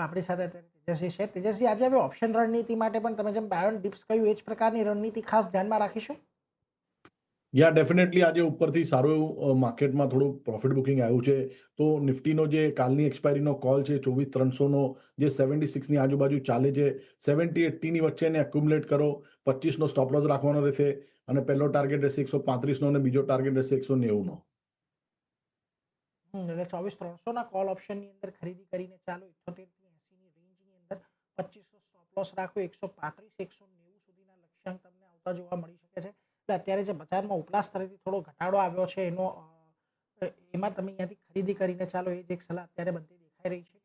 આપણી સાથે અત્યારે તેજસ્વી છે. તેજસ્વી, આજે હવે ઓપ્શન રણનીતિ માટે પણ તમે જેમ બાય ઓન ડિપ્સ કહ્યું એ જ પ્રકારની રણનીતિ ખાસ ધ્યાનમાં રાખીશું? યા ડેફિનેટલી આજે ઉપરથી સારું એવું માર્કેટમાં થોડું પ્રોફિટ બુકિંગ આવ્યું છે. તો નિફ્ટીનો જે કાલની એક્સપાયરીનો કોલ છે 24,300નો, જે 76ની આજુબાજુ ચાલે છે, 70-80ની વચ્ચે એને એક્યુમ્યુલેટ કરો. 25નો સ્ટોપ લોસ રાખવાનો રહેશે અને પહેલો ટાર્ગેટ રહેશે 135નો અને બીજો ટાર્ગેટ રહેશે 190નો. એટલે 24,300ના કોલ ઓપ્શનની અંદર ખરીદી કરીને ચાલો 78 થી 80ની રેન્જની અંદર 25નો સ્ટોપ લોસ રાખો. 135-190 સુધીના લક્ષ્યાંક તમને આવતા જોવા મળી શકે છે. એટલે અત્યારે જે બજારમાં ઉપલા સ્તરેથી થોડો ઘટાડો આવ્યો છે એમાં તમે અહીંયાથી ખરીદી કરીને ચાલો, એ જ એક સલાહ અત્યારે બધી દેખાઈ રહી છે.